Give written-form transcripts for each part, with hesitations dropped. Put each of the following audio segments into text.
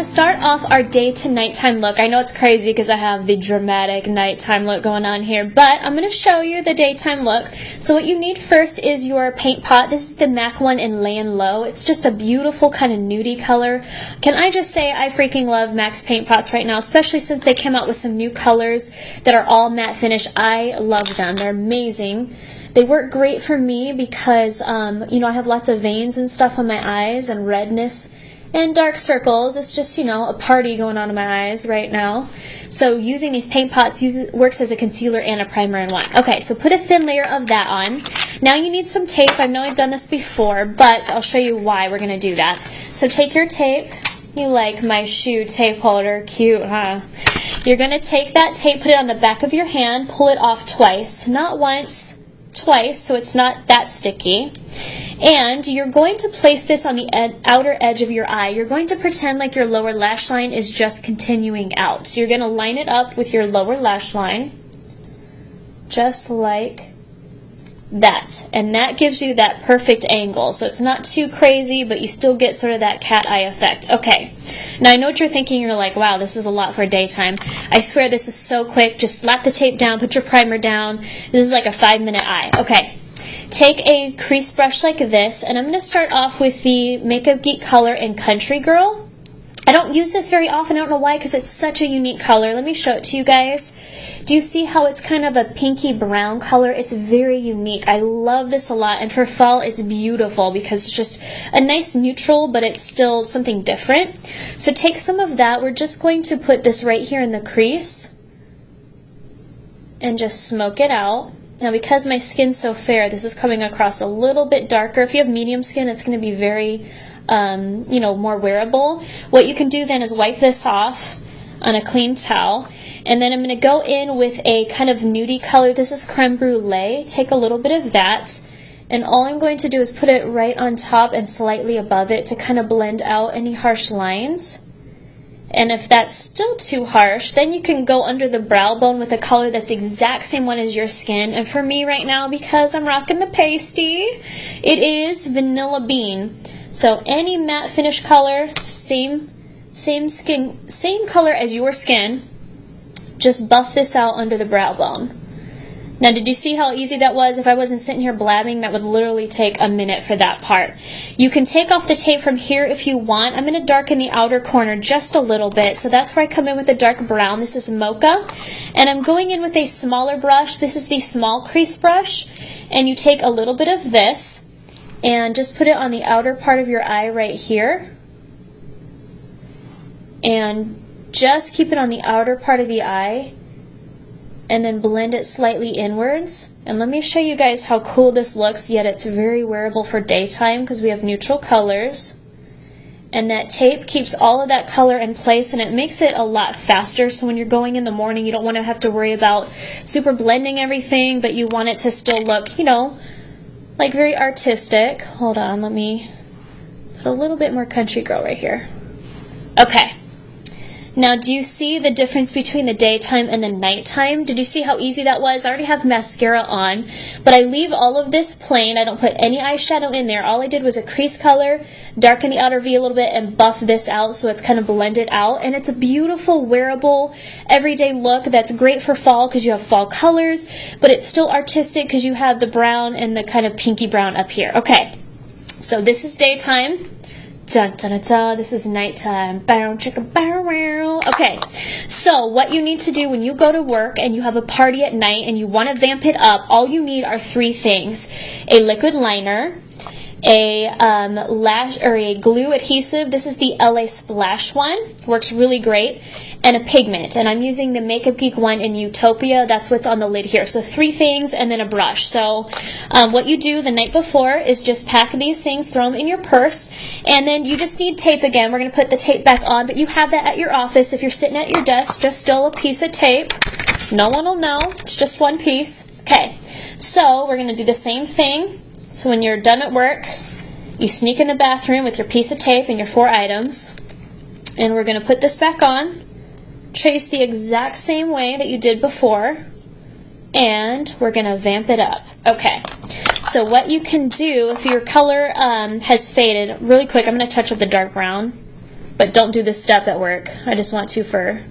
start off our day to nighttime look. I know it's crazy because I have the dramatic nighttime look going on here, but I'm going to show you the daytime look. So what you need first is your paint pot. This is the MAC one in Land Low. It's just a beautiful kind of nudie color. Can I just say I freaking love MAC's paint pots right now, especially since they came out with some new colors that are all matte finish. I love them. They're amazing. They work great for me because, you know, I have lots of veins and stuff on my eyes and redness and dark circles. It's just, you know, a party going on in my eyes right now. So using these paint pots works as a concealer and a primer in one. Okay, so put a thin layer of that on. Now you need some tape. I know I've done this before, but I'll show you why we're going to do that. So take your tape. You like my shoe tape holder. Cute, huh? You're going to take that tape, put it on the back of your hand, pull it off twice. Not once, twice, so it's not that sticky. And you're going to place this on the outer edge of your eye. You're going to pretend like your lower lash line is just continuing out. So you're going to line it up with your lower lash line, just like that. And that gives you that perfect angle. So it's not too crazy, but you still get sort of that cat eye effect. Okay. Now I know what you're thinking. You're like, wow, this is a lot for daytime. I swear this is so quick. Just slap the tape down, put your primer down. This is like a 5-minute eye. Okay. Take a crease brush like this, and I'm going to start off with the Makeup Geek color in Country Girl. I don't use this very often. I don't know why, because it's such a unique color. Let me show it to you guys. Do you see how it's kind of a pinky brown color? It's very unique. I love this a lot, and for fall it's beautiful because it's just a nice neutral, but it's still something different. So take some of that. We're just going to put this right here in the crease and just smoke it out. Now because my skin's so fair, this is coming across a little bit darker. If you have medium skin, it's going to be very, you know, more wearable. What you can do then is wipe this off on a clean towel. And then I'm going to go in with a kind of nudie color. This is Creme Brulee. Take a little bit of that. And all I'm going to do is put it right on top and slightly above it to kind of blend out any harsh lines. And if that's still too harsh, then you can go under the brow bone with a color that's the exact same one as your skin. And for me right now, because I'm rocking the pasty, it is Vanilla Bean. So any matte finish color, same color as your skin. Just buff this out under the brow bone. Now, did you see how easy that was? If I wasn't sitting here blabbing, that would literally take a minute for that part. You can take off the tape from here if you want. I'm going to darken the outer corner just a little bit. So that's where I come in with the dark brown. This is Mocha. And I'm going in with a smaller brush. This is the small crease brush. And you take a little bit of this and just put it on the outer part of your eye right here. And just keep it on the outer part of the eye. And then blend it slightly inwards. And let me show you guys how cool this looks, yet it's very wearable for daytime because we have neutral colors. And that tape keeps all of that color in place, and it makes it a lot faster. So when you're going in the morning, you don't want to have to worry about super blending everything, but you want it to still look, you know, like very artistic. Hold on, let me put a little bit more Country Girl right here. Okay. Now, do you see the difference between the daytime and the nighttime? Did you see how easy that was? I already have mascara on, but I leave all of this plain. I don't put any eyeshadow in there. All I did was a crease color, darken the outer V a little bit, and buff this out so it's kind of blended out. And it's a beautiful, wearable, everyday look that's great for fall because you have fall colors, but it's still artistic because you have the brown and the kind of pinky brown up here. Okay, so this is daytime. Dun, dun, dun, dun. This is nighttime. Bow, chicka, bow, wow. Okay, so what you need to do when you go to work and you have a party at night and you want to vamp it up, all you need are 3 things: a liquid liner, a lash or a glue adhesive. This is the LA Splash one. Works really great. And a pigment. And I'm using the Makeup Geek one in Utopia. That's what's on the lid here. So 3 things and then a brush. So what you do the night before is just pack these things, throw them in your purse, and then you just need tape again. We're going to put the tape back on, but you have that at your office. If you're sitting at your desk, just still a piece of tape. No one will know. It's just one piece. Okay, so we're going to do the same thing. So when you're done at work, you sneak in the bathroom with your piece of tape and your 4 items. And we're going to put this back on. Trace the exact same way that you did before, and we're going to vamp it up. Okay, so what you can do if your color has faded, really quick, I'm going to touch up the dark brown. but don't do this step at work. I just want to for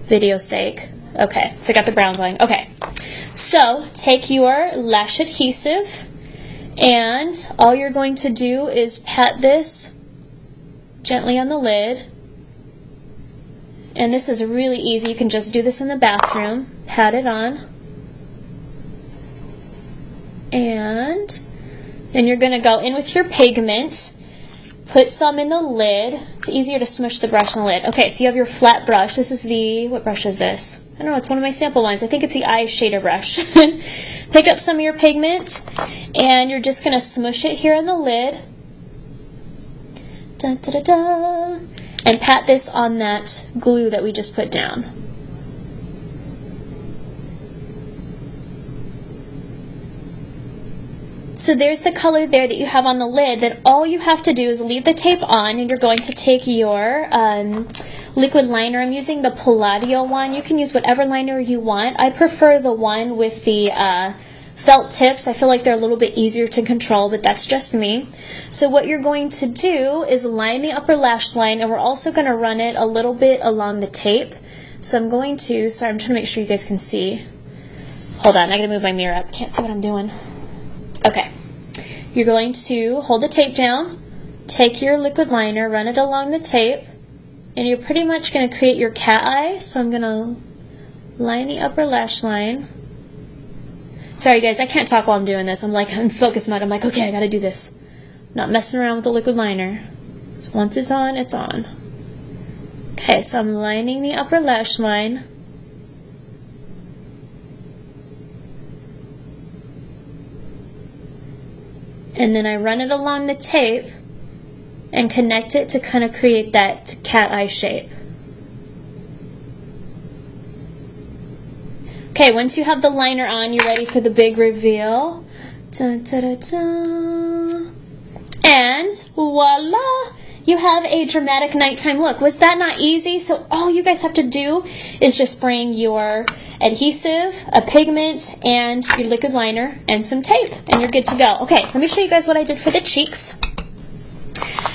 video's sake. Okay, so I got the brown going. Okay, so take your lash adhesive, and all you're going to do is pat this gently on the lid. And this is really easy. You can just do this in the bathroom. Pat it on. And then you're going to go in with your pigment. Put some in the lid. It's easier to smush the brush in the lid. Okay, so you have your flat brush. This is the, what brush is this? I don't know, it's one of my sample ones. I think it's the eye shader brush. Pick up some of your pigment, and you're just going to smush it here on the lid. Da, da, da, da. And pat this on that glue that we just put down. So there's the color there that you have on the lid. Then all you have to do is leave the tape on, and you're going to take your liquid liner. I'm using the Palladio one. You can use whatever liner you want. I prefer the one with the felt tips. I feel like they're a little bit easier to control, but that's just me. So what you're going to do is line the upper lash line, and we're also going to run it a little bit along the tape. So I'm going to, sorry, I'm trying to make sure you guys can see. Hold on, I gotta move my mirror up. Can't see what I'm doing. Okay, you're going to hold the tape down, take your liquid liner, run it along the tape, and you're pretty much going to create your cat eye. So I'm going to line the upper lash line. Sorry guys, I can't talk while I'm doing this. I'm like in focus mode. I'm like, okay, I got to do this. I'm not messing around with the liquid liner. So once it's on, it's on. Okay, so I'm lining the upper lash line. And then I run it along the tape and connect it to kind of create that cat eye shape. Okay, once you have the liner on, you're ready for the big reveal. Dun, dun, dun, dun. And voila! You have a dramatic nighttime look. Was that not easy? So all you guys have to do is just bring your adhesive, a pigment, and your liquid liner, and some tape, and you're good to go. Okay, let me show you guys what I did for the cheeks.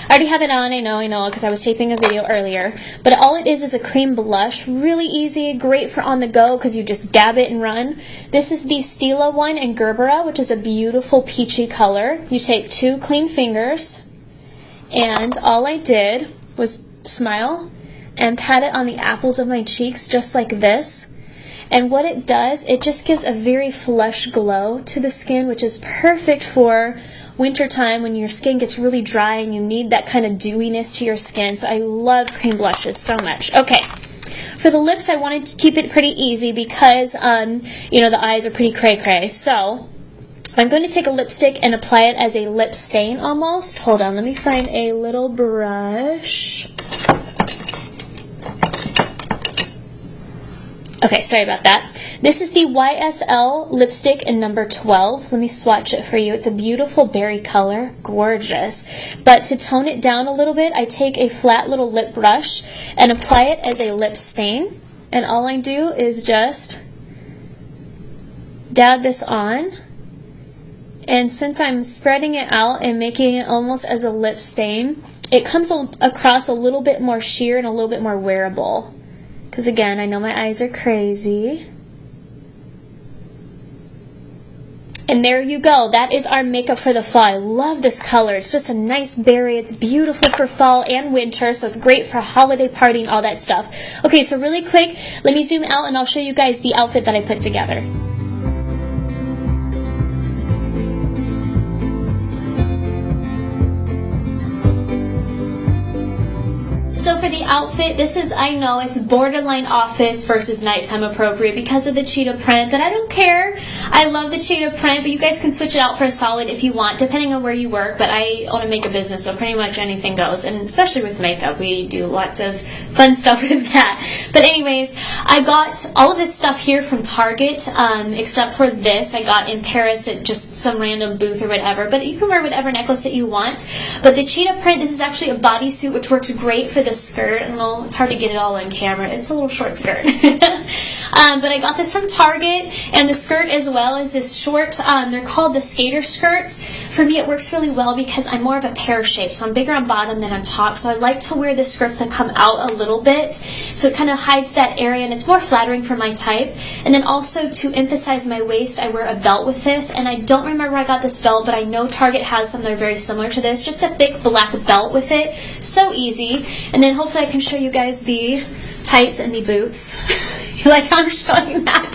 I already have it on, I know, because I was taping a video earlier. But all it is a cream blush. Really easy, great for on the go, because you just dab it and run. This is the Stila one in Gerbera, which is a beautiful peachy color. You take 2 clean fingers, and all I did was smile and pat it on the apples of my cheeks just like this. And what it does, it just gives a very flush glow to the skin, which is perfect for wintertime when your skin gets really dry and you need that kind of dewiness to your skin. So I love cream blushes so much. Okay, for the lips, I wanted to keep it pretty easy because, you know, the eyes are pretty cray-cray. So I'm going to take a lipstick and apply it as a lip stain almost. Hold on, let me find a little brush. Okay, sorry about that. This is the YSL lipstick in number 12. Let me swatch it for you. It's a beautiful berry color, gorgeous. But to tone it down a little bit, I take a flat little lip brush and apply it as a lip stain. And all I do is just dab this on. And since I'm spreading it out and making it almost as a lip stain, it comes across a little bit more sheer and a little bit more wearable. Because again, I know my eyes are crazy. And there you go. That is our makeup for the fall. I love this color. It's just a nice berry. It's beautiful for fall and winter, so it's great for holiday partying, all that stuff. Okay, so really quick, let me zoom out and I'll show you guys the outfit that I put together. So for the outfit, this is, I know, it's borderline office versus nighttime appropriate because of the cheetah print, but I don't care. I love the cheetah print, but you guys can switch it out for a solid if you want, depending on where you work, but I own a makeup business, so pretty much anything goes, and especially with makeup, we do lots of fun stuff with that. But anyways, I got all of this stuff here from Target, except for this. I got in Paris at just some random booth or whatever, but you can wear whatever necklace that you want. But the cheetah print, this is actually a bodysuit, which works great for the skirt, and normal. It's hard to get it all on camera. It's a little short skirt. But I got this from Target, and the skirt as well is this short, they're called the skater skirts. For me, it works really well because I'm more of a pear shape, so I'm bigger on bottom than on top, so I like to wear the skirts that come out a little bit, so it kind of hides that area, and it's more flattering for my type. And then also to emphasize my waist, I wear a belt with this, and I don't remember where I got this belt, but I know Target has some that are very similar to this, just a thick black belt with it, so easy. And then hopefully I can show you guys the tights and the boots. You like how I'm showing that?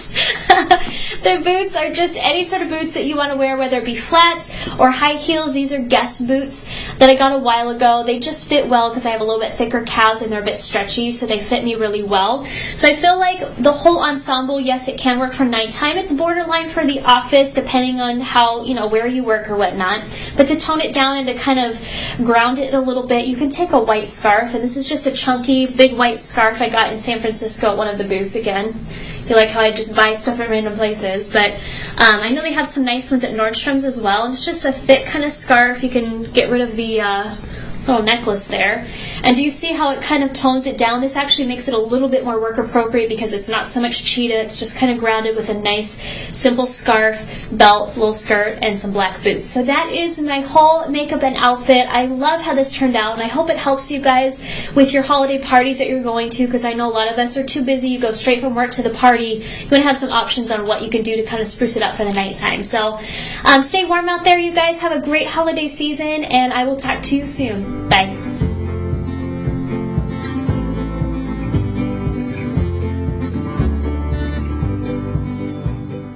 The boots are just any sort of boots that you want to wear, whether it be flats or high heels. These are Guess boots that I got a while ago. They just fit well because I have a little bit thicker calves and they're a bit stretchy, so they fit me really well. So I feel like the whole ensemble, yes, it can work for nighttime. It's borderline for the office, depending on how, where you work or whatnot. But to tone it down and to kind of ground it a little bit, you can take a white scarf, and this is just a chunky, big white scarf I got in San Francisco at one of the booths again. You like how I just buy stuff at random places, but I know they have some nice ones at Nordstrom's as well. And it's just a thick kind of scarf. You can get rid of the little necklace there. And do you see how it kind of tones it down? This actually makes it a little bit more work appropriate because it's not so much cheetah. It's just kind of grounded with a nice simple scarf, belt, little skirt, and some black boots. So that is my whole makeup and outfit. I love how this turned out, and I hope it helps you guys with your holiday parties that you're going to, because I know a lot of us are too busy. You go straight from work to the party. You want to have some options on what you can do to kind of spruce it up for the nighttime. So stay warm out there, you guys. Have a great holiday season, and I will talk to you soon. Bye.